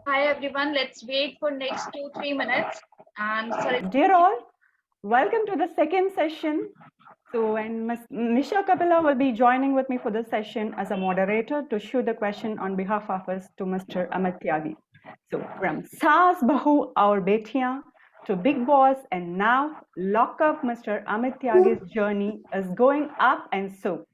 Hi everyone, let's wait for next 2-3 minutes. And sorry. Dear all, welcome to the second session. And Ms. Nisha Kapila will be joining with me for this session as a moderator to shoot the question on behalf of us to Mr. Amit Tyagi. So from Saas Bahu Aur Betiyan to Big Boss and now Lock Up, Mr. Amit Tyagi's journey is going up and so.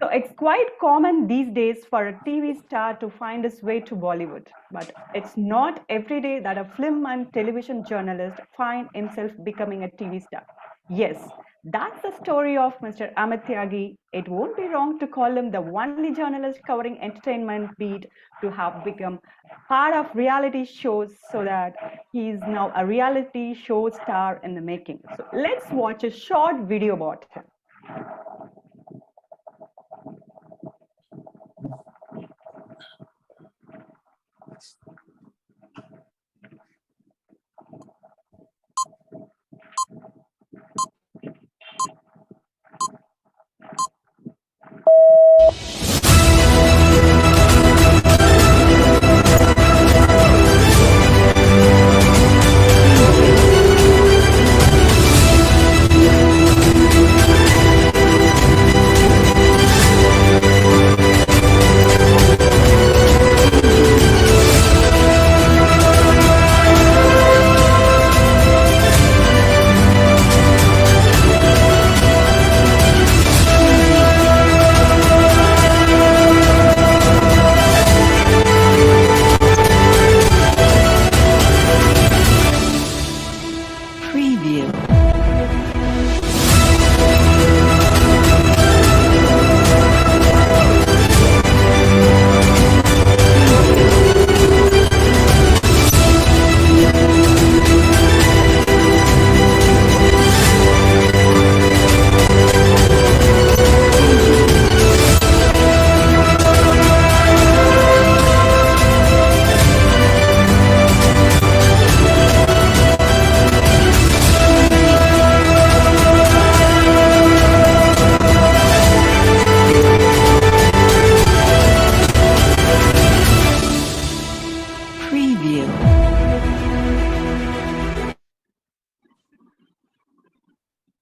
So it's quite common these days for a TV star to find his way to Bollywood, but it's not every day that a film and television journalist find himself becoming a TV star. Yes, that's the story of Mr. Amit Tyagi. It won't be wrong to call him the only journalist covering entertainment beat to have become part of reality shows so that he is now a reality show star in the making. So let's watch a short video about him.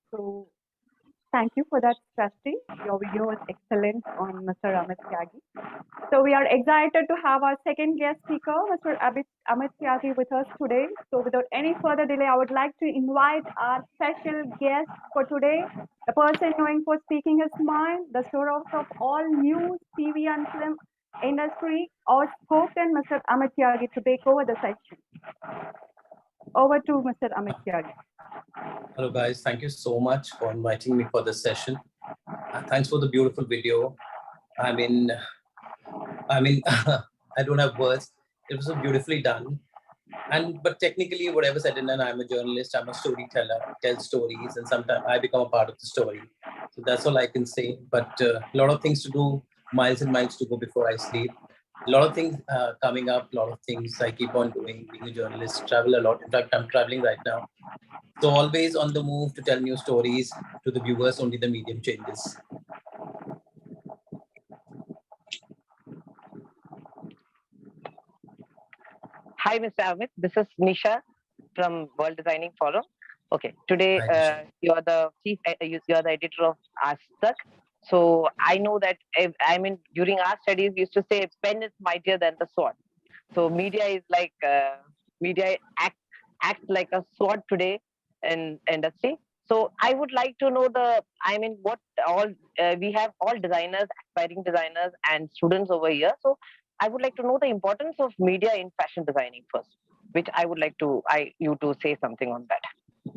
So thank you for that, Trusty. Your video was excellent on Mr. Amit Tyagi. So we are excited to have our second guest speaker, Mr. Amit Tyagi, with us today. So without any further delay, I would like to invite our special guest for today, the person known for speaking his mind, the source of all news, TV and film industry, outspoken Mr. Amit Tyagi to take over the session. Over to Mr. Amit Tyagi. Hello guys, thank you so much for inviting me for this session. Thanks for the beautiful video. I mean, I don't have words. It was so beautifully done. But technically, whatever said and done, I'm a journalist, I'm a storyteller, tell stories, and sometimes I become a part of the story. So that's all I can say. But a lot of things to do, miles and miles to go before I sleep. A lot of things coming up, a lot of things I keep on doing, being a journalist, travel a lot. In fact, I'm traveling right now. So always on the move to tell new stories to the viewers, only the medium changes. Hi, Mr. Amit. This is Nisha from World Designing Forum. Okay, today you're the you're the editor of Aaj Tak. So I know that during our studies we used to say pen is mightier than the sword. So media is like media acts like a sword today in industry. So I would like to know what all we have all designers, aspiring designers, and students over here. So I would like to know the importance of media in fashion designing first, which I would like you to say something on that.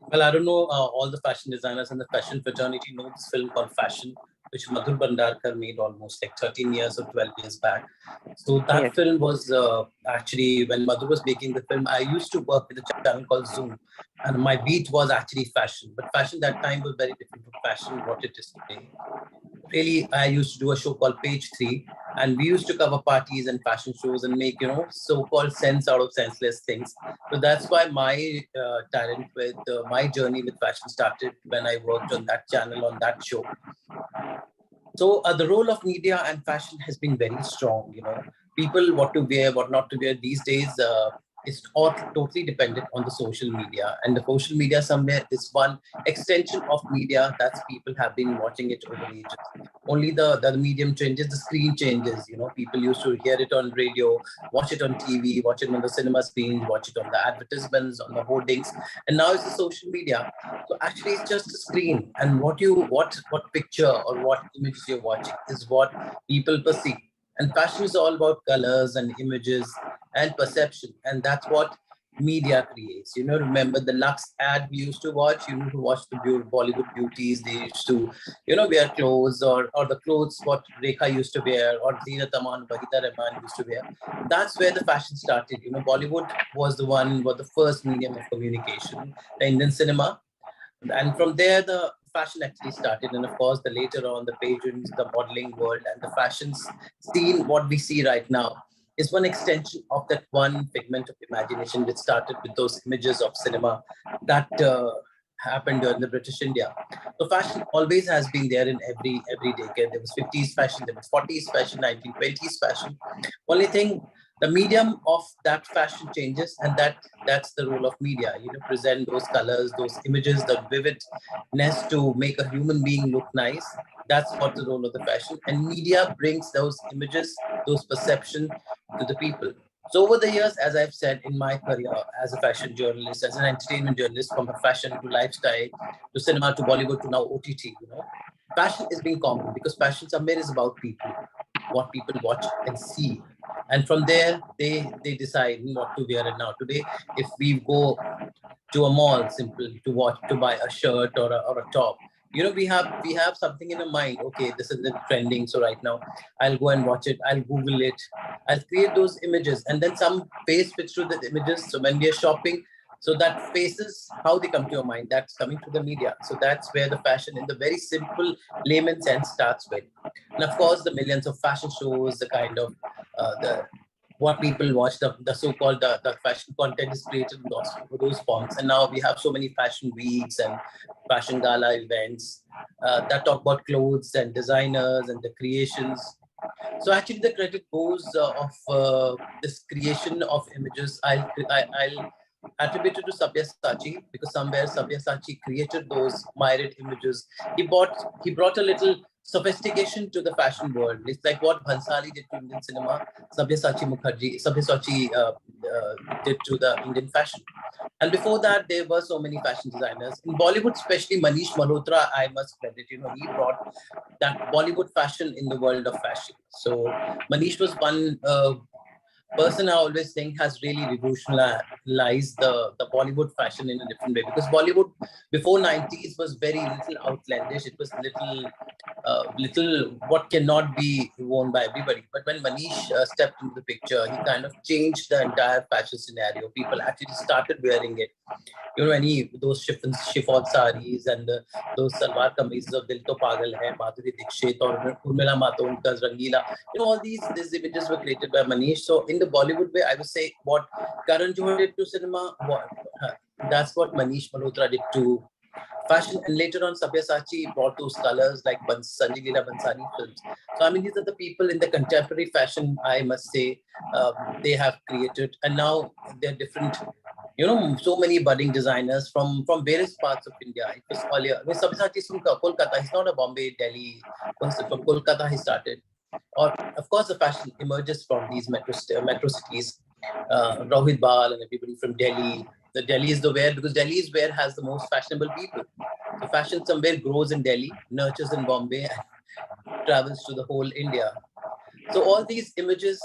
Well, I don't know, all the fashion designers and the fashion fraternity know this film called Fashion, which Madhur Bhandarkar made almost like 13 years or 12 years back. So that film was actually, when Madhur was making the film, I used to work with a channel called Zoom, and my beat was actually fashion. But fashion that time was very different from fashion, what it is today. Really, I used to do a show called Page 3, and we used to cover parties and fashion shows and make, so-called sense out of senseless things. So that's why my talent with my journey with fashion started when I worked on that channel, on that show. So the role of media and fashion has been very strong, people what to wear, what not to wear these days is all totally dependent on the social media. And the social media somewhere is one extension of media that people have been watching it over ages. Only the medium changes, the screen changes. You know, people used to hear it on radio, watch it on TV, watch it on the cinema screens, watch it on the advertisements, on the hoardings, and now it's the social media. So actually, it's just a screen, and what picture or what images you're watching is what people perceive. And fashion is all about colors and images and perception, and that's what media creates. You know, remember the Lux ad we used to watch? You used to watch the Bollywood beauties. They used to, you know, wear clothes or the clothes what Rekha used to wear or Zeenat Aman, Bahita Rahman used to wear. That's where the fashion started. You know, Bollywood was the first medium of communication, the Indian cinema, and from there the fashion actually started. And of course the later on the pageants, the modeling world, and the fashions scene what we see right now is one extension of that one figment of imagination which started with those images of cinema that happened during the British India. So fashion always has been there in every decade. There was 50s fashion, there was 40s fashion, 1920s fashion. Only thing, the medium of that fashion changes, and that's the role of media. You know, present those colors, those images, the vividness to make a human being look nice. That's what the role of the fashion, and media brings those images, those perception to the people. So over the years, as I've said in my career as a fashion journalist, as an entertainment journalist, from a fashion to lifestyle to cinema to Bollywood to now OTT, you know, fashion is being common because fashion somewhere is about people, what people watch and see, and from there they decide what to wear. And now today, if we go to a mall simply to buy a shirt or a top, you know, we have something in our mind. Okay, this is the trending, so right now I'll go and watch it, I'll Google it, I'll create those images, and then some face fits to the images. So when we are shopping, so that faces how they come to your mind, that's coming to the media. So that's where the fashion in the very simple layman sense starts with. And of course the millions of fashion shows, the kind of the what people watch, the so-called the fashion content is created in those forms. And now we have so many fashion weeks and fashion gala events that talk about clothes and designers and the creations. So actually the credit goes of this creation of images. I'll attribute it to Sabyasachi, because somewhere Sabyasachi created those myriad images. He brought a little sophistication to the fashion world. It's like what Bhansali did to Indian cinema, Sabyasachi did to the Indian fashion. And before that, there were so many fashion designers in Bollywood, especially Manish Malhotra. I must credit, you know, he brought that Bollywood fashion in the world of fashion. So Manish was one person I always think has really revolutionized the Bollywood fashion in a different way. Because Bollywood before 90s was very little outlandish. It was little what cannot be worn by everybody. But when Manish stepped into the picture, he kind of changed the entire fashion scenario. People actually started wearing it. You know, any those chiffon saris and those salwar kameezes of Dil To Pagal Hai, Madhuri Dixit or Urmila Matondkar's Rangila. You know, all these images were created by Manish. So in the Bollywood way, I would say what Karan Johar did to cinema, that's what Manish Malhotra did to fashion. And later on, Sabyasachi brought those colors like Sanjay Leela Bansali films. So I mean, these are the people in the contemporary fashion, I must say, they have created. And now they're different, you know, so many budding designers from various parts of India. It was earlier, I mean, Sabyasachi is from Kolkata. He's not a Bombay, Delhi person. From Kolkata he started. Or of course, the fashion emerges from these metro cities. Rohit Bal and everybody from Delhi. The Delhi is the where, because Delhi is where has the most fashionable people. So fashion somewhere grows in Delhi, nurtures in Bombay, and travels to the whole India. So all these images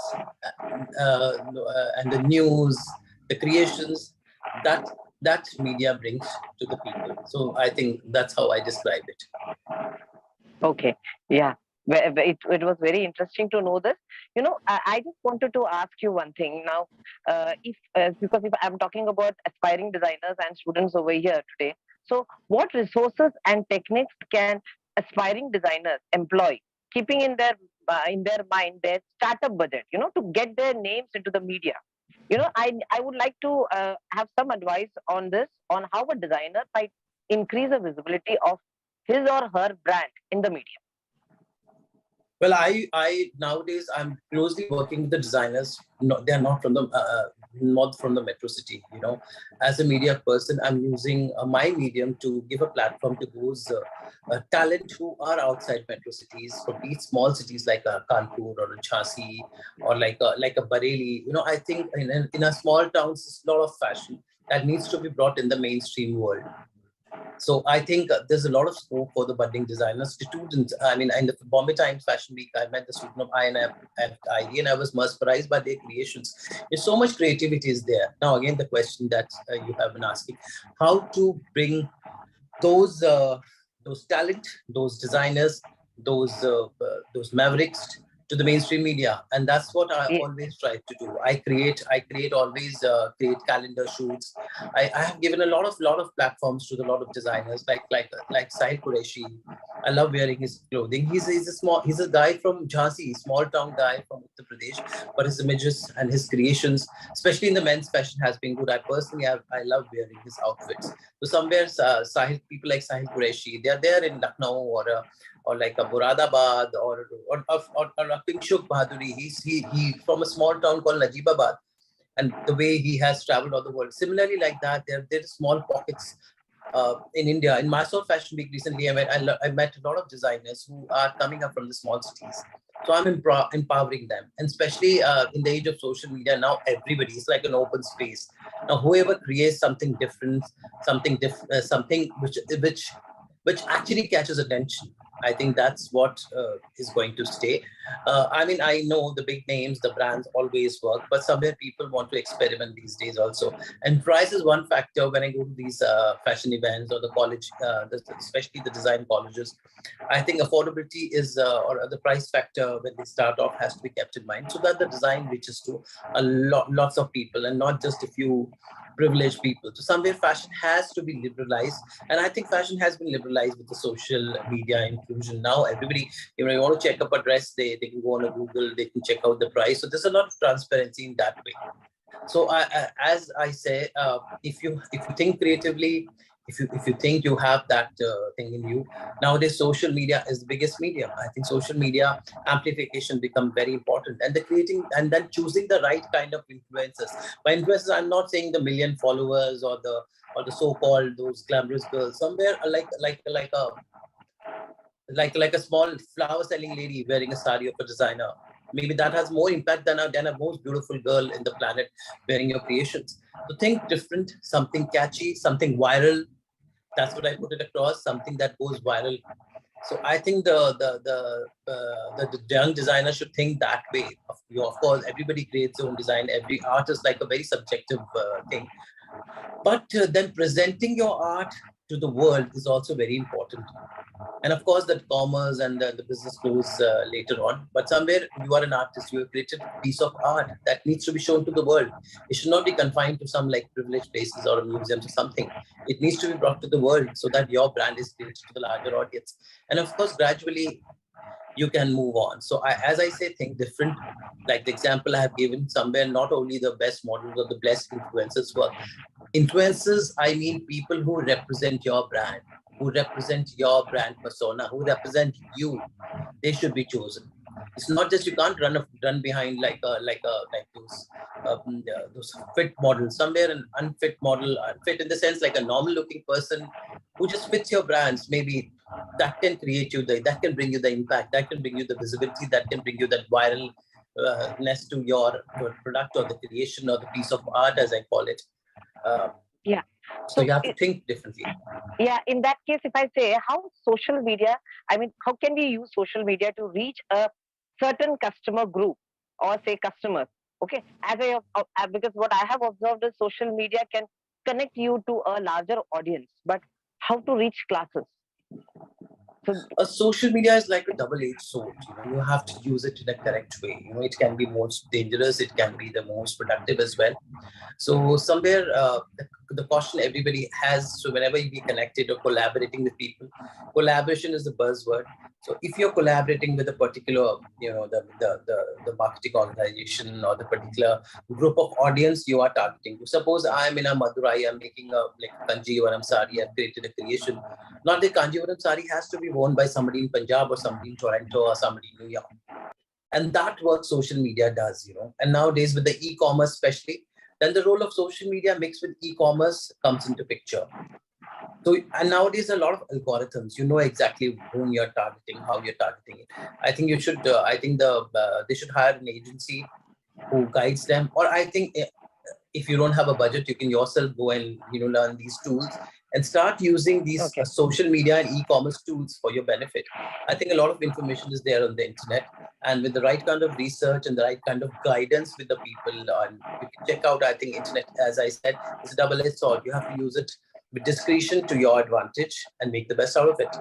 and the news, the creations that media brings to the people. So I think that's how I describe it. Okay, yeah. It was very interesting to know this. You know, I just wanted to ask you one thing now. If Because if I'm talking about aspiring designers and students over here today, so what resources and techniques can aspiring designers employ, keeping in their mind their startup budget? You know, to get their names into the media. You know, I would like to have some advice on this, on how a designer might increase the visibility of his or her brand in the media. Well, I nowadays I'm closely working with the designers. No, they are not from the metro city. You know, as a media person, I'm using my medium to give a platform to those talent who are outside metro cities, from these small cities like Kanpur or Jhansi or like a Bareilly. You know, I think in a small towns, there's a lot of fashion that needs to be brought in the mainstream world. So I think there's a lot of scope for the budding designers. Students, I mean, in the Bombay Times Fashion Week, I met the student of INF at ID, and I was mesmerized by their creations. There's so much creativity is there. Now, again, the question that you have been asking, how to bring those talent, those designers, those mavericks to the mainstream media, and that's what I always try to do. I create always create calendar shoots. I have given a lot of platforms to a lot of designers like Sahil Qureshi. I love wearing his clothing. He's a guy from Jhansi, small town guy from Uttar Pradesh, but his images and his creations, especially in the men's fashion, has been good. I personally I love wearing his outfits. So somewhere people like Sahil Qureshi, they are there in Lucknow or like a Muradabad or a Pinchuk Bahaduri. He from a small town called Najibabad, and the way he has traveled all the world. Similarly, like that, there are small pockets in India. In Mysore Fashion Week recently, I met a lot of designers who are coming up from the small cities. So I'm empowering them, and especially in the age of social media now, everybody is like an open space. Now, whoever creates something different, something which actually catches attention, I think that's what is going to stay. I mean, I know the big names, the brands always work, but somewhere people want to experiment these days also. And price is one factor when I go to these fashion events or the college, especially the design colleges. I think affordability is, or the price factor when they start off has to be kept in mind so that the design reaches to lots of people and not just a few privileged people. So somewhere fashion has to be liberalized, and I think fashion has been liberalized with the social media inclusion. Now everybody, you want to check up a dress, they can go on a Google, they can check out the price. So there's a lot of transparency in that way. So as I say, if you think creatively, if you think you have that thing in you, nowadays social media is the biggest medium. I think social media amplification become very important, and the creating and then choosing the right kind of influencers. By influencers, I'm not saying the million followers or the so-called those glamorous girls. Somewhere like a small flower selling lady wearing a sari of a designer. Maybe that has more impact than a most beautiful girl in the planet wearing your creations. So think different, something catchy, something viral. That's what I put it across. Something that goes viral. So I think the young designer should think that way. Of course, everybody creates their own design. Every art is like a very subjective thing. But then presenting your art to the world is also very important. And of course, that commerce and the business goes later on. But somewhere you are an artist, you have created a piece of art that needs to be shown to the world. It should not be confined to some like privileged places or museums or something. It needs to be brought to the world so that your brand is created to the larger audience. And of course, gradually you can move on. So as I say, think different. Like the example I have given, somewhere not only the best models or the best influencers work. Influencers, I mean people who represent your brand, who represent your brand persona, who represent you. They should be chosen. It's not just you can't run behind like those fit models. Somewhere an unfit model, unfit in the sense like a normal looking person who just fits your brands. Maybe that can create you that can bring you the impact, that can bring you the visibility, that can bring you that viralness to your product or the creation or the piece of art, as I call it. Yeah. So you have to think differently. Yeah, in that case, if I say how social media, I mean, how can we use social media to reach a certain customer group or say customers? Okay, because what I have observed is social media can connect you to a larger audience, but how to reach classes? So social media is like a double-edged sword. You have to use it in a correct way. It can be most dangerous, it can be the most productive as well. So somewhere the caution everybody has, so whenever you be connected or collaborating with people, collaboration is the buzzword. So if you're collaborating with a particular, the marketing organization or the particular group of audience you are targeting. Suppose I'm in a Madurai, I'm making a like Kanjivaram sari, I've created a creation. Not that Kanjivaram sari has to be worn by somebody in Punjab or somebody in Toronto or somebody in New York. And that's what social media does, And nowadays with the e-commerce especially, then the role of social media mixed with e-commerce comes into picture. So, and nowadays a lot of algorithms, you know exactly whom you're targeting, how you're targeting it. I think you should, they should hire an agency who guides them. Or I think if you don't have a budget, you can yourself go and, learn these tools and start using these social media and e-commerce tools for your benefit. I think a lot of information is there on the internet, and with the right kind of research and the right kind of guidance with the people, you can check out, I think internet, as I said, is a double-edged sword. You have to use it with discretion to your advantage and make the best out of it.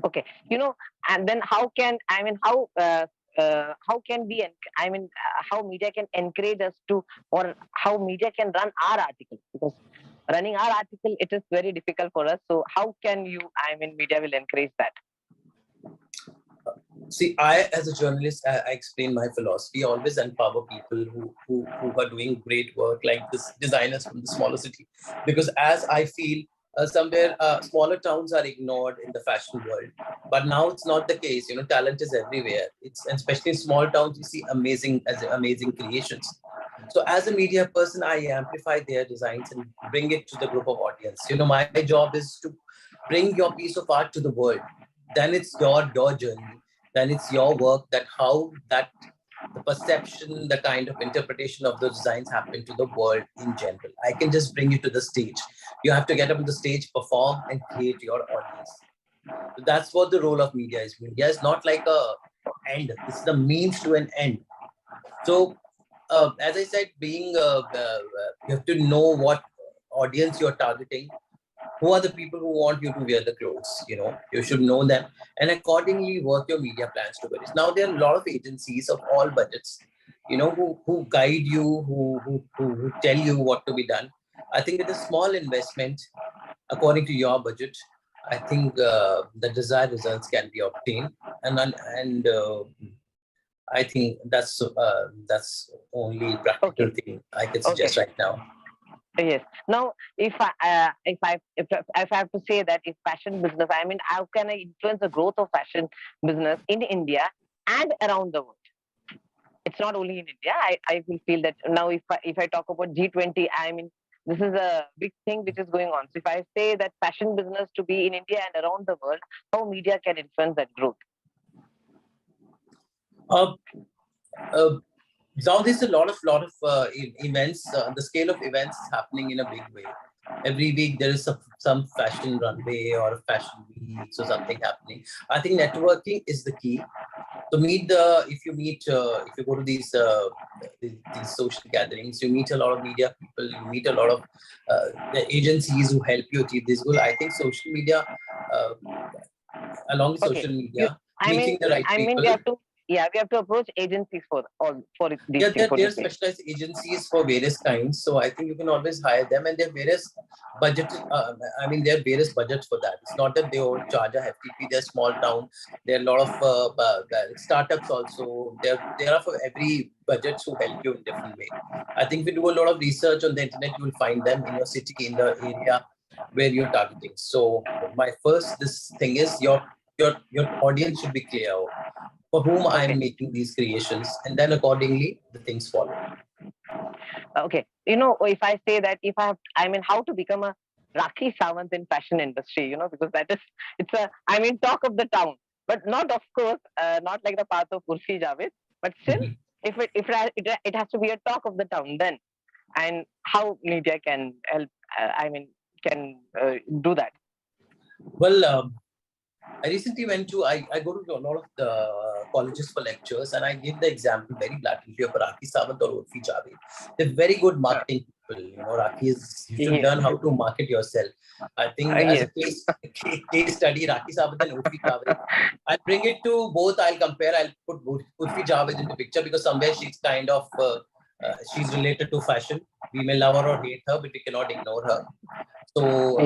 Okay, and then how can we, how media can encourage us to, or how media can run our article? Because running our article, it is very difficult for us. So how can media will encourage that? See, I, as a journalist, I explain my philosophy. I always empower people who are doing great work, like this designers from the smaller city. Because as I feel, somewhere smaller towns are ignored in the fashion world, but now it's not the case. Talent is everywhere. And especially in small towns, you see amazing creations. So as a media person, I amplify their designs and bring it to the group of audience. My job is to bring your piece of art to the world. Then it's your journey. Then it's your work, that how that the perception, the kind of interpretation of those designs happen to the world in general. I can just bring you to the stage. You have to get up on the stage, perform, and create your audience. So that's what the role of media is. Media is not like a end. It's the means to an end. So as I said, you have to know what audience you're targeting. Who are the people who want you to wear the clothes? You should know them, and accordingly work your media plans to it. Now there are a lot of agencies of all budgets, who guide you, who tell you what to be done. I think with a small investment, according to your budget, I think the desired results can be obtained, and I think that's only practical thing I can suggest right now. Yes. Now, if I have to say that if fashion business, how can I influence the growth of fashion business in India and around the world? It's not only in India. I will feel that now if I talk about G20, this is a big thing which is going on. So if I say that fashion business to be in India and around the world, how media can influence that growth? Now there's a lot of events. The scale of events is happening in a big way. Every week there is some fashion runway or fashion weeks or something happening. I think networking is the key. So if you go to these social gatherings, you meet a lot of media people, you meet a lot of the agencies who help you achieve this goal. I think social media, along with social media, meeting the right people. We have to approach agencies for these things. There are specialized agencies for various kinds. So I think you can always hire them, and there are various budgets. There are various budgets for that. It's not that they all charge a hefty fee. They're small town. There are a lot of startups also. There are for every budget who help you in different way. I think if you do a lot of research on the internet, you will find them in your city, in the area where you're targeting. So my first thing is your audience should be clear for whom I am making these creations, and then accordingly the things follow. Okay, if I say that how to become a Rakhi Sawant in fashion industry, because it's talk of the town, but not, of course, not like the path of Urfi Javed, but still, it has to be a talk of the town then, and how media can help, do that. Well, I recently went to, I go to a lot of the colleges for lectures, and I give the example very blatantly of Rakhi Sawant or Urfi Javed. They're very good marketing people. Rakhi you should learn how to market yourself. I think as a case study, Rakhi Sawant and Urfi Javed, I'll bring it to both. I'll compare. I'll put Urfi Javed in the picture because somewhere she's kind of She's related to fashion. We may love her or hate her, but we cannot ignore her. So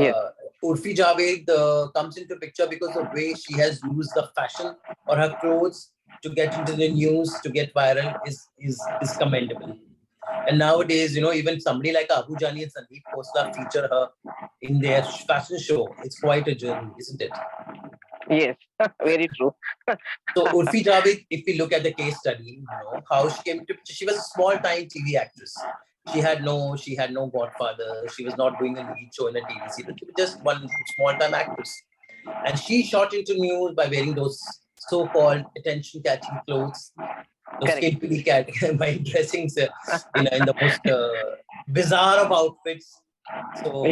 Urfi Javed comes into picture because the way she has used the fashion or her clothes to get into the news, to get viral is commendable. And nowadays, even somebody like Abu Jani and Sandeep Khosla feature her in their fashion show. It's quite a journey, isn't it? Yes, very true. So Urfi Javed, if we look at the case study, how she came to, she was a small-time TV actress. She had no godfather. She was not doing a lead show in a TV serial. She was just one small-time actress. And she shot into news by wearing those so-called attention-catching clothes, those skimpily by dressing in the most bizarre of outfits. So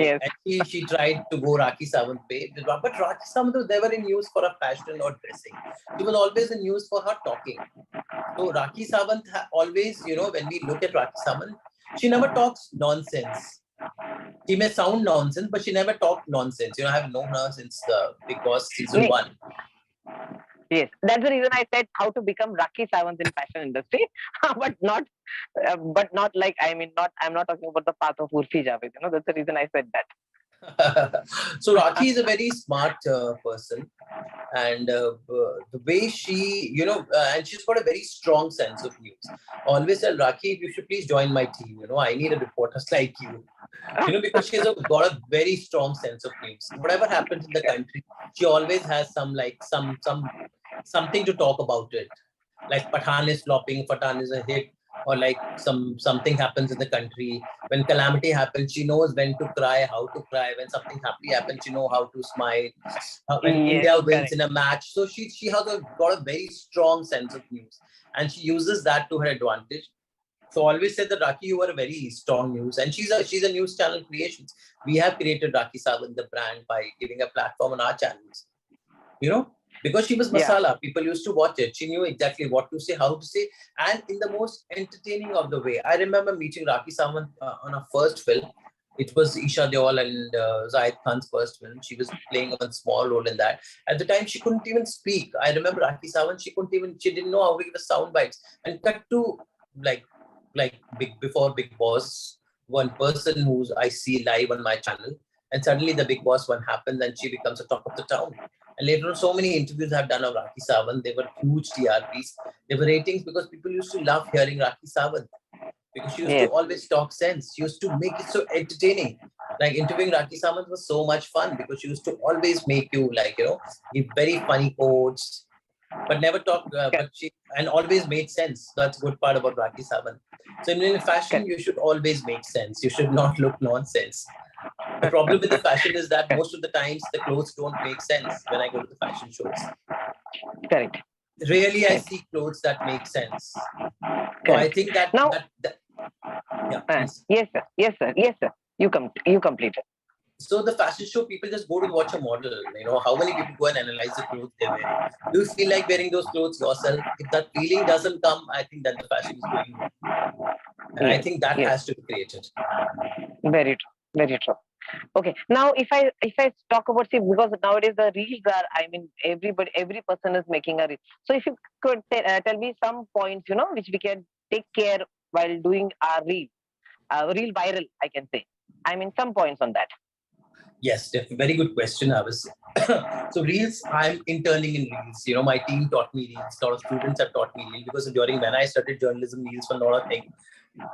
she tried to go Rakhi Sawant way, but Rakhi Sawant was never in news for her fashion or dressing. She was always in news for her talking. So Rakhi Sawant always, when we look at Rakhi Sawant, she never talks nonsense. She may sound nonsense, but she never talked nonsense. I have known her since the Big Boss season 1. Yes, that's the reason I said how to become Rakhi Sawant in fashion industry, but not like I'm not talking about the path of Urfi Javed. That's the reason I said that. So Rakhi is a very smart person, and the way she, and she's got a very strong sense of news. Always tell Rakhi, you should please join my team. I need a reporters like you. Because she's got a very strong sense of news. Whatever happens in the country, she always has something to talk about it. Like Pathan is flopping, Pathan is a hit, or like something happens in the country. When calamity happens, she knows when to cry, how to cry. When something happy happens, she knows how to smile. When India wins in a match, so she has got a very strong sense of news, and she uses that to her advantage. So always said that Rakhi, you are a very strong news, and she's a news channel creation. We have created Rakhi Sawant, the brand, by giving a platform on our channels. Because she was masala, people used to watch it. She knew exactly what to say, how to say, and in the most entertaining of the way. I remember meeting Rakhi Sawant on her first film. It was Isha Deol and Zahid Khan's first film. She was playing a small role in that. At the time, she couldn't even speak. I remember Rakhi Sawant, she didn't know how to give the sound bites. And cut to before Big Boss, one person who I see live on my channel, and suddenly the Big Boss one happens and she becomes a talk of the town. And later on, so many interviews I've done of Rakhi Sawant. They were huge TRPs. They were ratings because people used to love hearing Rakhi Sawant. Because she used to always talk sense. She used to make it so entertaining. Like interviewing Rakhi Sawant was so much fun because she used to always make you give very funny quotes, but never talk. But she always made sense. That's a good part about Rakhi Sawant. So in fashion, you should always make sense. You should not look nonsense. The problem with the fashion is that most of the times the clothes don't make sense when I go to the fashion shows. Correct. Rarely I see clothes that make sense. So I think that now. Yes, sir. You complete it. So the fashion show, people just go to watch a model. How many people go and analyze the clothes they're wearing? Do you feel like wearing those clothes yourself? If that feeling doesn't come, I think that the fashion is going wrong. And I think that has to be created. Very true. Very true. Okay. Now, if I talk about, because nowadays the reels are, every person is making a reel. So if you could tell me some points, which we can take care while doing our reel viral, I can say. Some points on that. Yes, very good question, Avis. So reels, I'm interning in reels. My team taught me reels. A lot of students have taught me reels because when I studied journalism, reels were not a thing.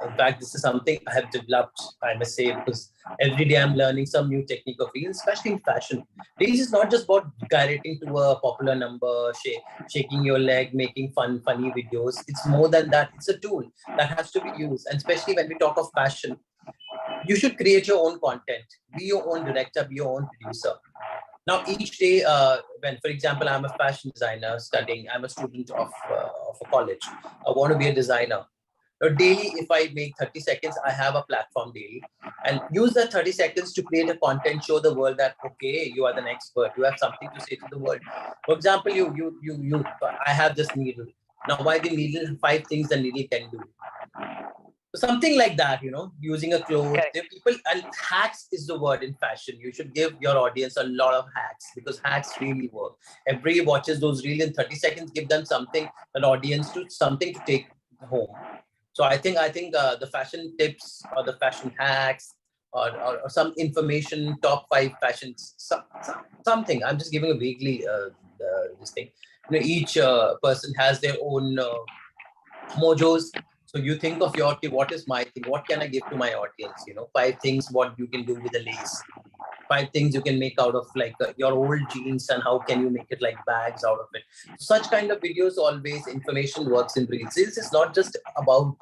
In fact, this is something I have developed, I must say, because every day I'm learning some new technique of reels, especially in fashion. Reels is not just about gyrating to a popular number, shaking your leg, making funny videos. It's more than that. It's a tool that has to be used. And especially when we talk of fashion, you should create your own content. Be your own director, be your own producer. Now, each day, when, for example, I'm a fashion designer studying, I'm a student of a college, I want to be a designer. Now, daily, if I make 30 seconds, I have a platform daily, and use that 30 seconds to create a content, show the world that, okay, you are the expert, you have something to say to the world. For example, I have this needle. Now, why the needle? 5 things the needle can do. Something like that, using a cloth. People, and hacks is the word in fashion. You should give your audience a lot of hacks because hacks really work. Everybody watches those reels in 30 seconds, give them something, an audience to something to take home. So I think the fashion tips or the fashion hacks or some information, top 5 fashions, something. I'm just giving a vaguely this thing. Each person has their own mojos. So you think of your, what is my thing? What can I give to my audience? 5 things what you can do with a lace. 5 things you can make out of like your old jeans, and how can you make it like bags out of it. Such kind of videos, always information works in Reels. Reels is not just about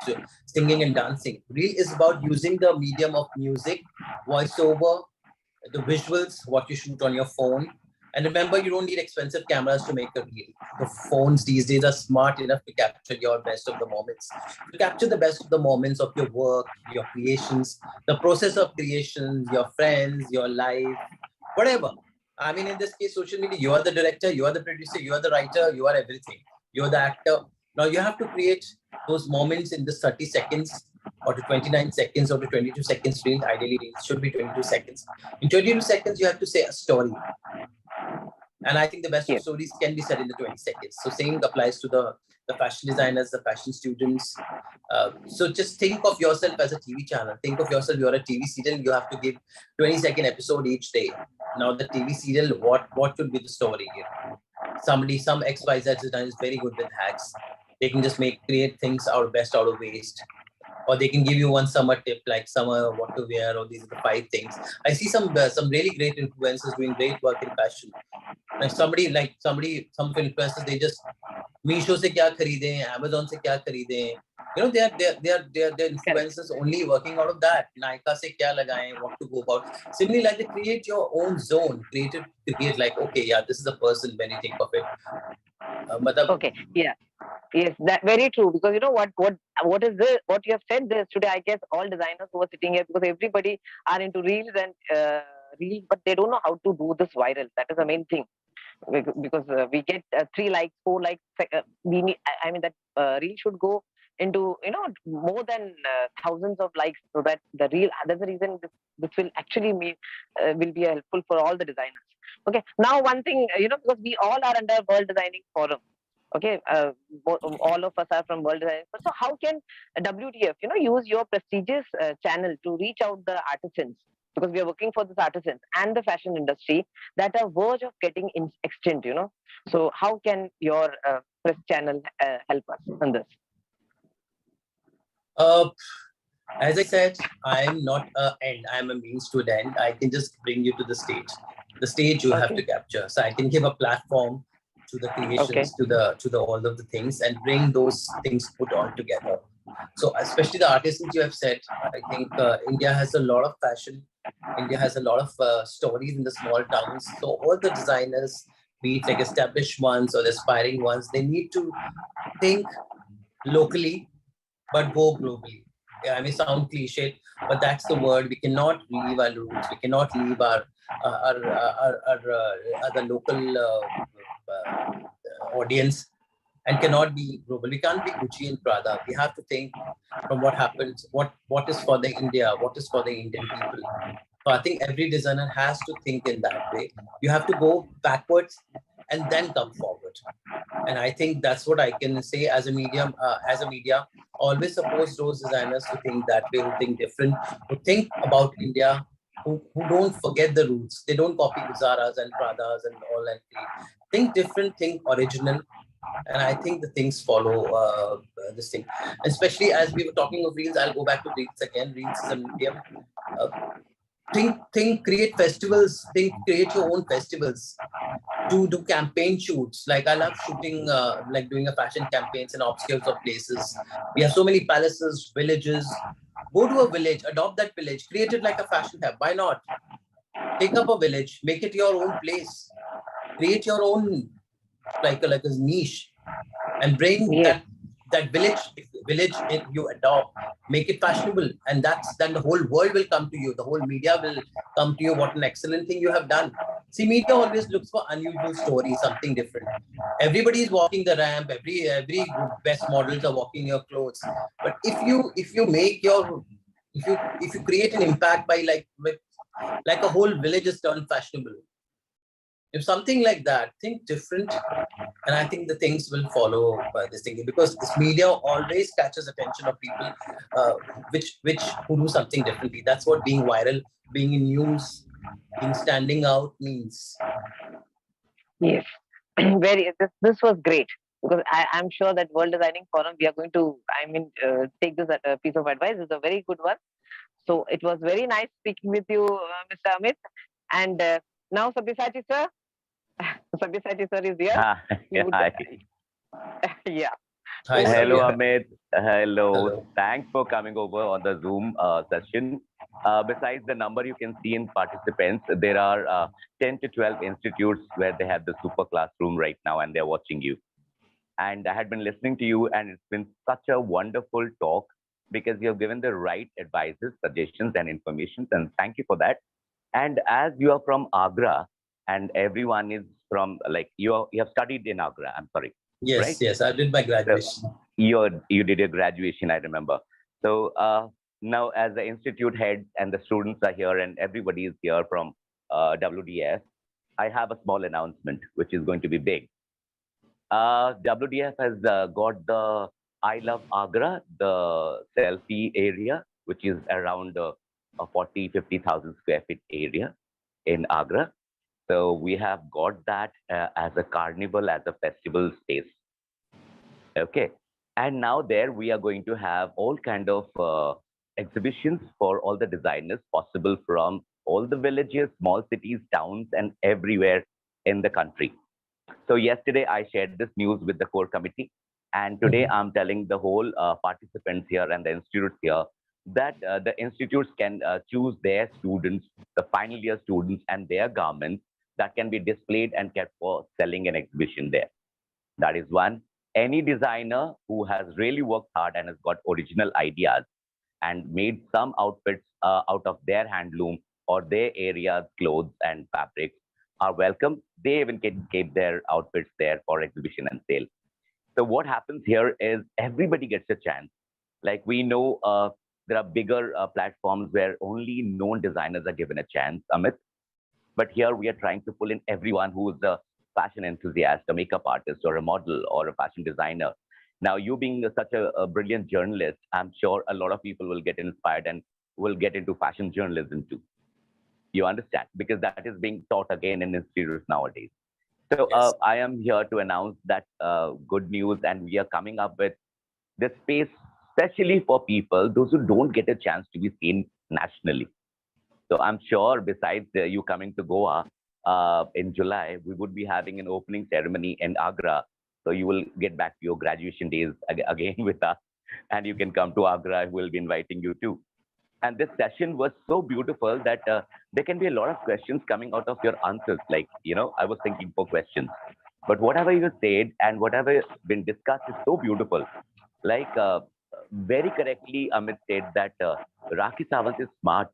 singing and dancing. Reel is about using the medium of music, voiceover, the visuals, what you shoot on your phone. And remember, you don't need expensive cameras to make a reel. The phones these days are smart enough to capture your best of the moments. To capture the best of the moments of your work, your creations, the process of creation, your friends, your life, whatever. I mean, in this case, social media, you are the director, you are the producer, you are the writer, you are everything. You're the actor. Now you have to create those moments in this 30 seconds or to 29 seconds or to 22 seconds reel. Ideally, it should be 22 seconds. In 22 seconds, you have to say a story. And I think the best of stories can be said in the 20 seconds. So same applies to the fashion designers, the fashion students. So just think of yourself as a TV channel. Think of yourself, you're a TV serial. You have to give 20-second episode each day. Now the TV serial, what should be the story here? Some XYZ designer is very good with hacks. They can just create things best out of waste. Or they can give you one summer tip, like summer, what to wear, or these are the 5 things. I see some really great influencers doing great work in fashion. Like some influencers, they just Meesho se kya kharide, Amazon se kya kharide. They're influencers only working out of that. Nykaa se kya lagaye, what to go about. Similarly, like they create your own zone. Create like, okay, yeah, this is the person when you think of it. Okay, yeah. Yes, that very true. Because what is this? What you have said this today, I guess all designers who are sitting here, because everybody are into reels and reels, but they don't know how to do this viral. That is the main thing. Because we get 3 likes, 4 likes. We need. I mean that reel should go into more than thousands of likes, so that the reel. That's the reason this will actually will be helpful for all the designers. Okay. Now one thing, because we all are under World Designing Forum. Okay, all of us are from World Design. So how can WDF, use your prestigious channel to reach out the artisans? Because we are working for these artisans and the fashion industry that are verge of getting extinct, So how can your press channel help us on this? As I said, I'm not an end. I'm a means to an end. I can just bring you to the stage. The stage you have to capture. So I can give a platform to the creations, to the all of the things, and bring those things put all together. So especially the artisans you have said, I think India has a lot of fashion. India has a lot of stories in the small towns. So all the designers, be it like established ones or the aspiring ones, they need to think locally, but go globally. Yeah, I mean, sound cliche, but that's the word. We cannot leave our roots. We cannot leave our the local audience, and cannot be global. We can't be Gucci and Prada. We have to think from what happens, what is for the India, what is for the Indian people. So I think every designer has to think in that way. You have to go backwards and then come forward. And I think that's what I can say as a medium, media, always suppose those designers to think that way, who think different, who think about India, who don't forget the roots. They don't copy Zaras and Pradas and all that. Think different, think original. And I think the things follow this thing. Especially as we were talking of Reels, I'll go back to Reels again. Reels is a medium. Create festivals, create your own festivals. Do campaign shoots. Like I love shooting, like doing a fashion campaigns in outskirts of places. We have so many palaces, villages. Go to a village, adopt that village, create it like a fashion hub. Why not? Take up a village, make it your own place. Create your own like a niche, and bring that village you adopt, make it fashionable, and then the whole world will come to you. The whole media will come to you. What an excellent thing you have done. See, media always looks for unusual stories, something different. Everybody is walking the ramp. Every best models are walking your clothes. But if you make your if you create an impact by like a whole village is turned fashionable. If something like that, think different, and I think the things will follow by this thing, because this media always catches attention of people, which who do something differently. That's what being viral, being in news, being standing out means. Yes, this was great, because I'm sure that World Designing Forum, we are going to, take this piece of advice. It's a very good one. So it was very nice speaking with you, Mr. Amit. And now Sabyasachi sir, Sabyasachi sir is here. Yeah, Would, hi. yeah. Hi, Hello, Sabya. Amit. Hello. Hello. Thanks for coming over on the Zoom session. Besides the number you can see in participants, there are 10 to 12 institutes where they have the super classroom right now, and they're watching you. And I had been listening to you, and it's been such a wonderful talk, because you have given the right advices, suggestions, and information. And thank you for that. And as you are from Agra, and everyone is from, like, you have studied in Agra, I'm sorry. Yes, right? yes, I did my graduation. So you did your graduation, I remember. So now, as the institute heads and the students are here, and everybody is here from WDF, I have a small announcement which is going to be big. WDF has got the I Love Agra, the selfie area, which is around a 50,000 square feet area in Agra. So we have got that as a carnival, as a festival space. Okay. And now there we are going to have all kind of exhibitions for all the designers possible from all the villages, small cities, towns, and everywhere in the country. So yesterday I shared this news with the core committee, and today I'm telling the whole participants here and the institutes here that the institutes can choose their students, the final year students, and their garments that can be displayed and kept for selling an exhibition there. That is one. Any designer who has really worked hard and has got original ideas and made some outfits out of their handloom or their area's clothes and fabrics are welcome. They even can keep their outfits there for exhibition and sale. So what happens here is everybody gets a chance. Like we know there are bigger platforms where only known designers are given a chance, Amit. But here we are trying to pull in everyone who is a fashion enthusiast, a makeup artist, or a model, or a fashion designer. Now, you being such a brilliant journalist, I'm sure a lot of people will get inspired and will get into fashion journalism too. You understand? Because that is being taught again in institutes nowadays. So Yes. I am here to announce that good news, and we are coming up with this space especially for people, those who don't get a chance to be seen nationally. So I'm sure besides you coming to Goa in July, we would be having an opening ceremony in Agra. So you will get back to your graduation days again with us, and you can come to Agra. We'll be inviting you too. And this session was so beautiful that there can be a lot of questions coming out of your answers. Like, I was thinking for questions, but whatever you said and whatever been discussed is so beautiful. Like, very correctly, Amit said that Rakhi Sawant is smart.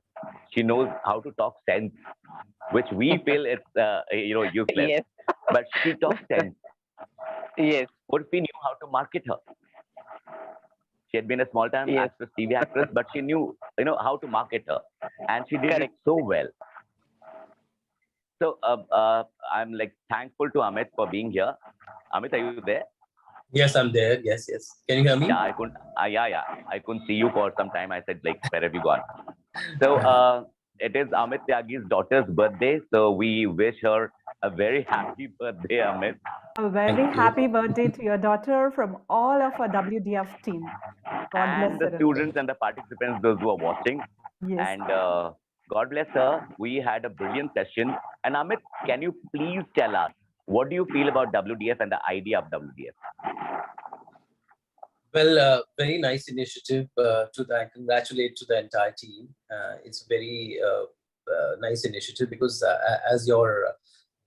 She knows how to talk sense, which we feel it's useless. Yes. But she talks sense. Yes. What if we knew how to market her? She had been a small-time actress, TV actress, but she knew, how to market her, and she did it so well. So I'm like thankful to Amit for being here. Amit, are you there? Yes, I'm there. Yes, yes. Can you hear me? Yeah, I couldn't. I couldn't see you for some time. I said, like, where have you gone? So it is Amit Tyagi's daughter's birthday. So we wish her a very happy birthday, Amit. A very happy birthday to your daughter from all of our WDF team. God bless And the her. students and the participants, those who are watching. Yes. And God bless her. We had a brilliant session. And Amit, can you please tell us, what do you feel about WDF and the idea of WDF? Well, very nice initiative. I congratulate to the entire team. It's a very nice initiative, because as your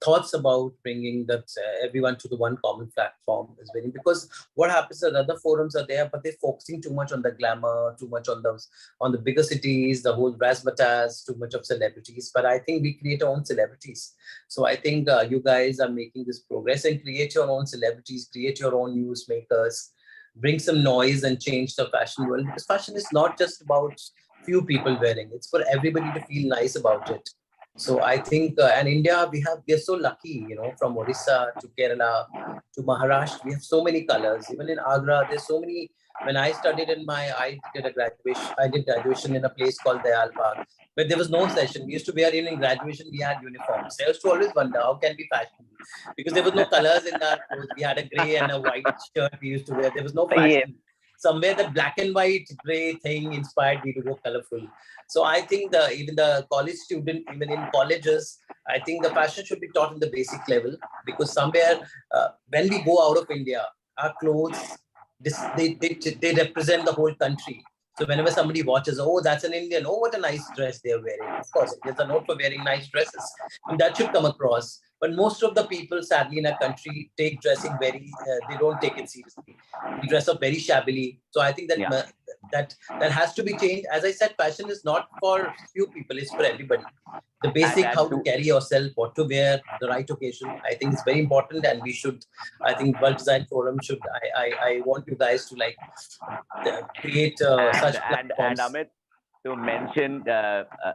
thoughts about bringing that everyone to the one common platform is very, because what happens is other forums are there, but they're focusing too much on the glamour, too much on the bigger cities, the whole razzmatazz, too much of celebrities. But I think we create our own celebrities. So I think you guys are making this progress, and create your own celebrities, create your own newsmakers, bring some noise and change the fashion world, because fashion is not just about few people wearing, it's for everybody to feel nice about it. So I think, and India, we are so lucky, from Odisha to Kerala to Maharashtra, we have so many colors. Even in Agra, there's so many. When I studied I did graduation in a place called Dayal Park, where there was no session. We used to wear, even in graduation, we had uniforms. I used to always wonder, how can we fashion? Because there was no colors in our clothes. We had a gray and a white shirt we used to wear. There was no fashion. Somewhere that black and white gray thing inspired me to go colorful. So I think even the college student, even in colleges, I think the fashion should be taught in the basic level, because somewhere when we go out of India, our clothes, they represent the whole country. So whenever somebody watches, oh, that's an Indian, oh, what a nice dress they're wearing. Of course, Indians are known for wearing nice dresses, and that should come across. But most of the people, sadly, in our country take dressing they don't take it seriously. We dress up very shabbily. So I think that has to be changed. As I said, fashion is not for few people, it's for everybody. The basic, how to carry yourself, what to wear, the right occasion, I think it's very important, and we should, I think World Design Forum should, I want you guys to create such platforms. And Amit, to mention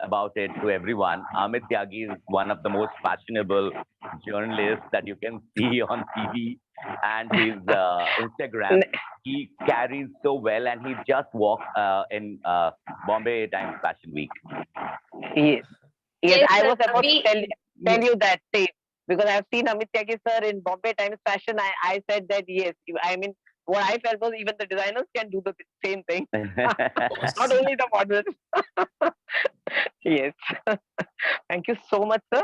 about it to everyone, Amit Tyagi is one of the most fashionable journalists that you can see on TV and his Instagram. He carries so well, and he just walked in Bombay Times Fashion Week. Yes, I was about to tell you that same, because I've seen Amit Tyagi sir in Bombay Times Fashion. I said that yes, I mean, what I felt was even the designers can do the same thing, not only the models. Yes, thank you so much, sir.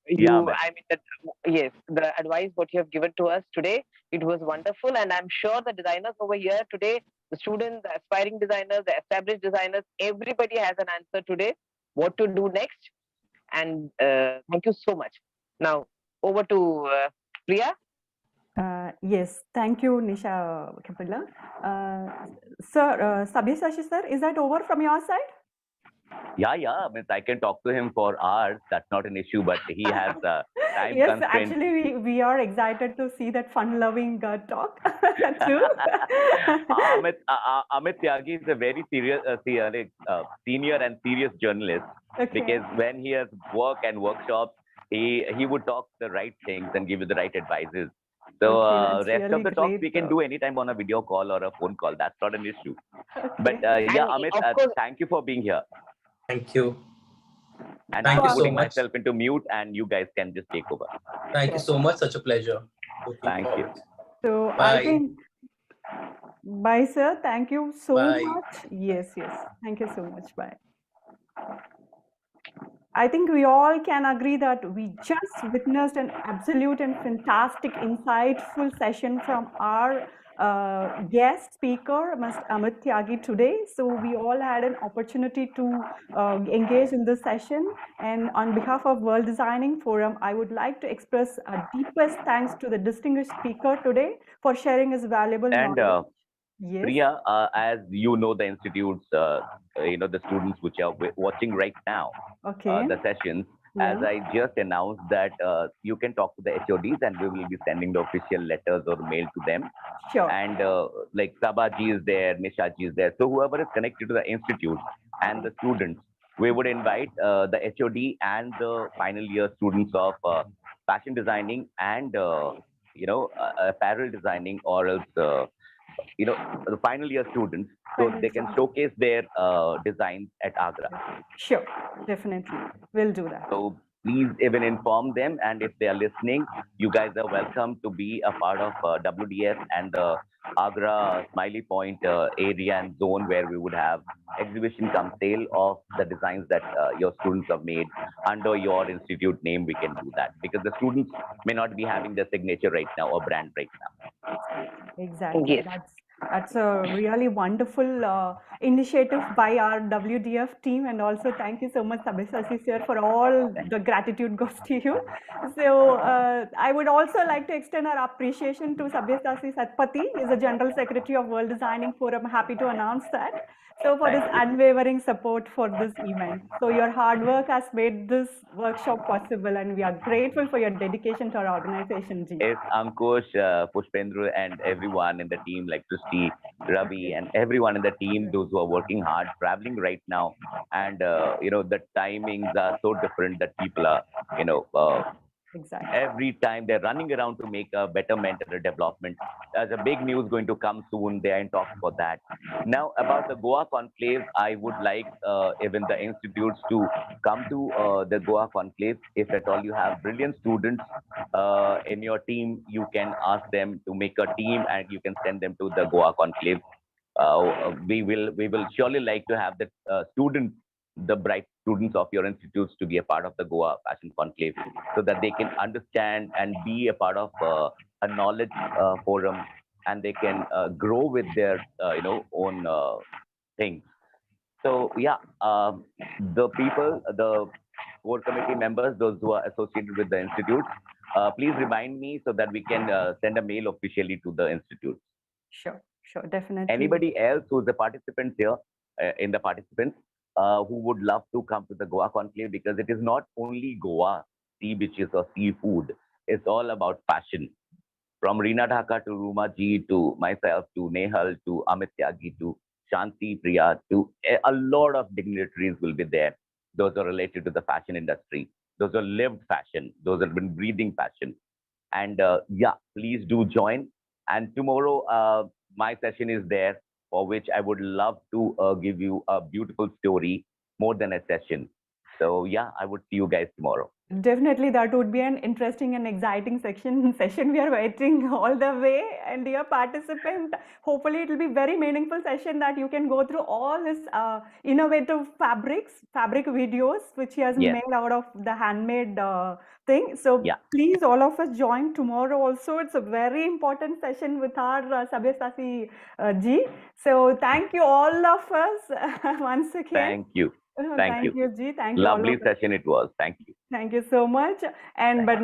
Yes, the advice what you have given to us today, it was wonderful, and I'm sure the designers over here today, the students, the aspiring designers, the established designers, everybody has an answer today what to do next. And thank you so much. Now over to Priya. Yes, thank you, Nisha Kapila. Sir, Sabyasachi sir, is that over from your side? Yeah. I mean, I can talk to him for hours. That's not an issue, but he has time yes, constraints. actually, we are excited to see that fun-loving talk too. Amit Tyagi is a very serious, senior and serious journalist. Okay. Because when he has work and workshops, he would talk the right things and give you the right advices. So rest really of the talk we can do anytime on a video call or a phone call. That's not an issue. Okay. But Amit, thank you for being here. Thank you. And I'm putting myself into mute, and you guys can just take over. Thank you so much. Such a pleasure. Thank you. So I think, bye, sir. Thank you so much. Yes. Thank you so much. Bye. I think we all can agree that we just witnessed an absolute and fantastic, insightful session from our guest speaker, Mr. Amit Tyagi today. So we all had an opportunity to engage in this session. And on behalf of World Designing Forum, I would like to express our deepest thanks to the distinguished speaker today for sharing his valuable knowledge. Yes. Priya, as you know, the institutes, the students which are watching right now, the sessions, as I just announced that you can talk to the HODs, and we will be sending the official letters or mail to them. Sure. And like Sabaji is there, Nishaji is there. So whoever is connected to the institute and the students, we would invite the HOD and the final year students of fashion designing and, apparel designing, or else, the final year students, so they can showcase their designs at Agra. Sure, definitely. We'll do that. So please even inform them, and if they are listening, you guys are welcome to be a part of WDF and the Agra Smiley Point area and zone, where we would have exhibition come sale of the designs that your students have made under your institute name. We can do that because the students may not be having their signature right now or brand right now. Exactly. Yes. That's a really wonderful initiative by our WDF team, and also thank you so much, Sabyasachi sir, for all the gratitude goes to you. So I would also like to extend our appreciation to Sabyasachi Satpathy, is the General Secretary of World Designing Forum. Happy to announce that. So for his unwavering support for this event. So your hard work has made this workshop possible, and we are grateful for your dedication to our organization, Ji. Yes, Ankush, Pushpendra, and everyone in the team, like Krishna Srishti, Ravi, and everyone in the team, those who are working hard, traveling right now. And, the timings are so different that people are, Exactly. every time they're running around to make a betterment and a development. There's a big news going to come soon. They are in talks for that. Now, about the Goa Conclave, I would like even the institutes to come to the Goa Conclave. If at all you have brilliant students in your team, you can ask them to make a team and you can send them to the Goa Conclave. We will surely like to have the bright students of your institutes to be a part of the Goa Fashion Conclave, so that they can understand and be a part of a knowledge forum, and they can grow with their own things. So yeah, the people, the core committee members, those who are associated with the institutes, please remind me so that we can send a mail officially to the institute. Sure, definitely. Anybody else who's a participant here in the participants who would love to come to the Goa Conclave, because it is not only Goa, sea beaches or seafood. It's all about fashion. From Reena Dhaka to Ruma Ji to myself to Nehal to Amit Tyagi to Shanti Priya to a lot of dignitaries will be there. Those are related to the fashion industry. Those are lived fashion. Those have been breathing fashion. And yeah, please do join. And tomorrow, my session is there, for which I would love to give you a beautiful story, more than a session. So yeah, I would see you guys tomorrow. Definitely, that would be an interesting and exciting session. We are waiting all the way, and dear participant, hopefully it will be very meaningful session that you can go through all his innovative fabric videos, which he has made out of the handmade thing. So please, all of us join tomorrow. Also, it's a very important session with our Sabyasachi ji. So thank you all of us once again. Thank you. Thank you, Ji. Thank you. Lovely session it was. Thank you. Thank you so much. And but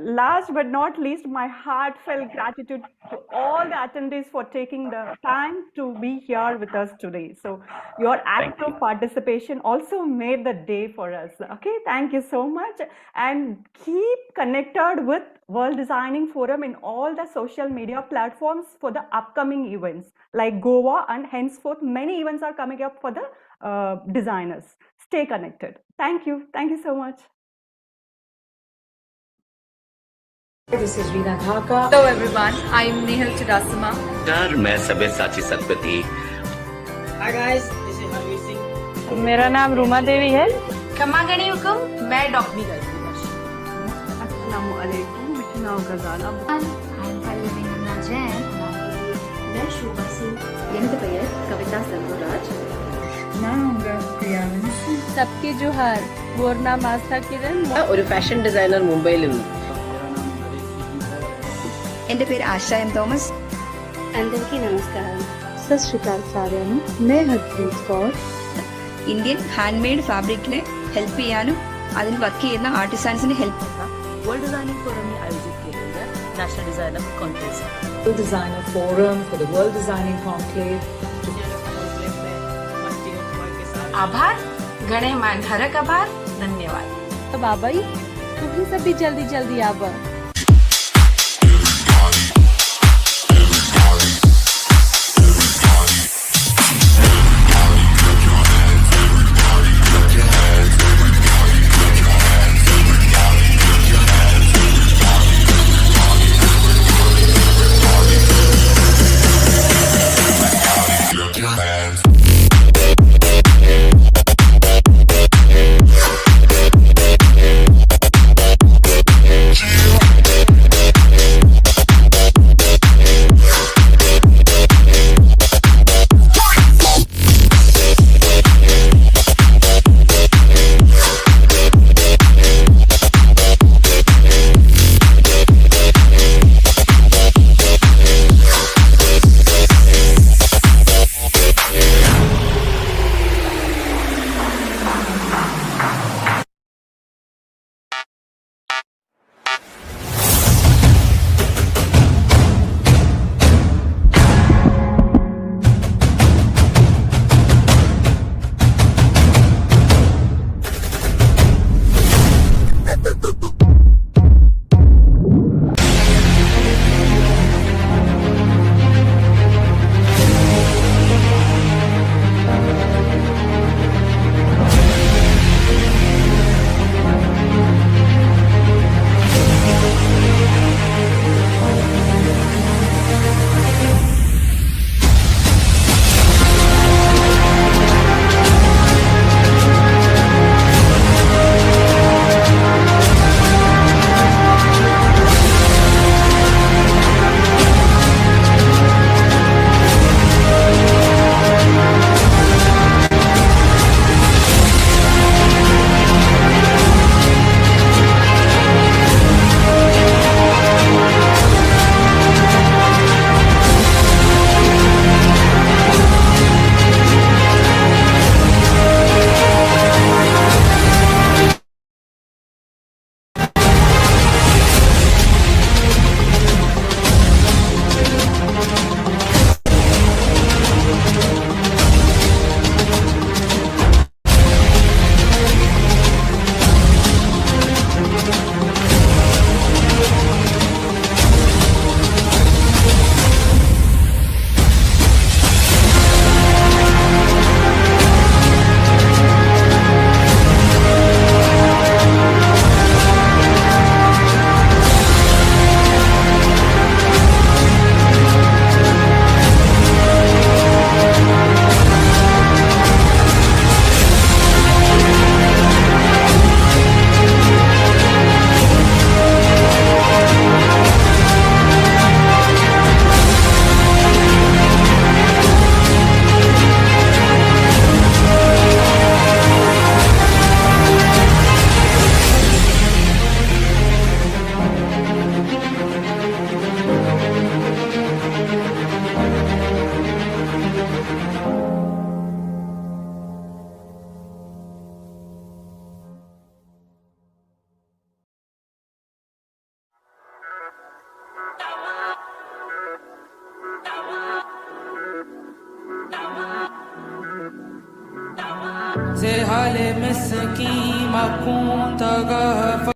last but not least, my heartfelt gratitude to all the attendees for taking the time to be here with us today. So your active participation also made the day for us. Okay, thank you so much. And keep connected with World Designing Forum in all the social media platforms for the upcoming events like Goa, and henceforth many events are coming up for the designers. Stay connected. Thank you. Thank you so much. This is Reena Dhaka. Hello everyone, I am Nehal Chudasama. मैं Sabyasachi Satpathy. Hi guys, this is Harveer Singh. मेरा नाम रूमा देवी है. खमा गणी हुकुम, मैं डॉक्टरी करती हूँ. Assalamualaikum. मेरा नाम गजाला. I'm Pallavina Jain. मैं शोभा सिंह. எனது பெயர் கவிதா செல்வராஜ். நான் உங்க பிரியாவின். सबके जोहार. मोर नाम आस्था किरण. ഒരു ഫാഷൻ ഡിസൈനർ മുംബൈയിൽ നിന്ന്. എൻ്റെ പേര് ആശ എം തോമസ്. అందరికీ నమస్కారం. సత్ శ్రీ అకాల్ సాਰਿਆਂ ਨੂੰ. मैं हरप्रीत कौर. ഇന്ത്യൻ ഹാൻഡ്മെയ്ഡ് ഫാബ്രിക്കിനെ ഹെൽപ്പ് ചെയ്യാനും അതിൽ വർക്ക് ചെയ്യുന്ന ആർട്ടിസാൻസിനെ ഹെൽപ്പ് ചെയ്യാം. वर्ल्ड डिजाइनिंग फोरम में आयोजित किया गया national designer conclave. World Designer Forum for the World Designing Conclave. आभार, गणे मान हरक आभार, धन्यवाद. तो बाबाई, तुम्ही सभी जल्दी आवा. زي حالي مسكين ما كنت أغفر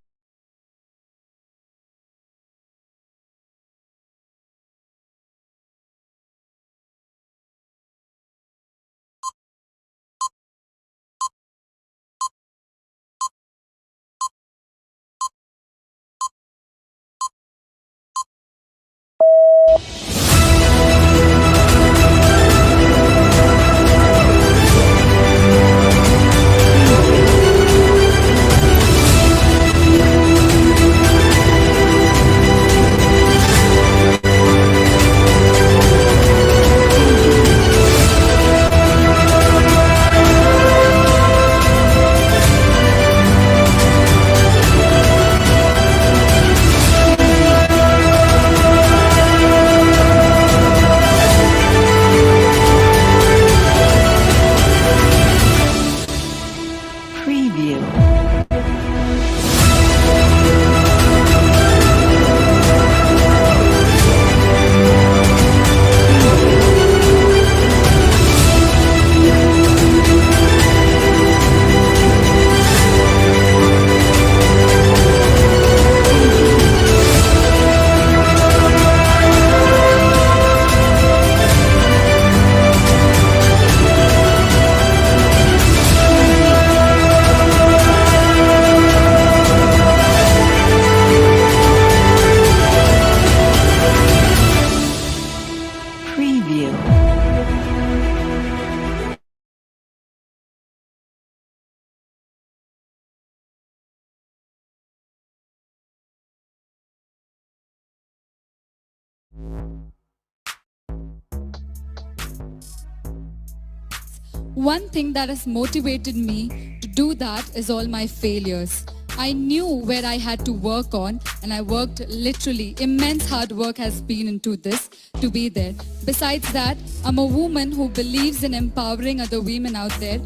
One thing that has motivated me to do that is all my failures. I knew where I had to work on, and I worked literally. Immense hard work has been into this to be there. Besides that, I'm a woman who believes in empowering other women out there.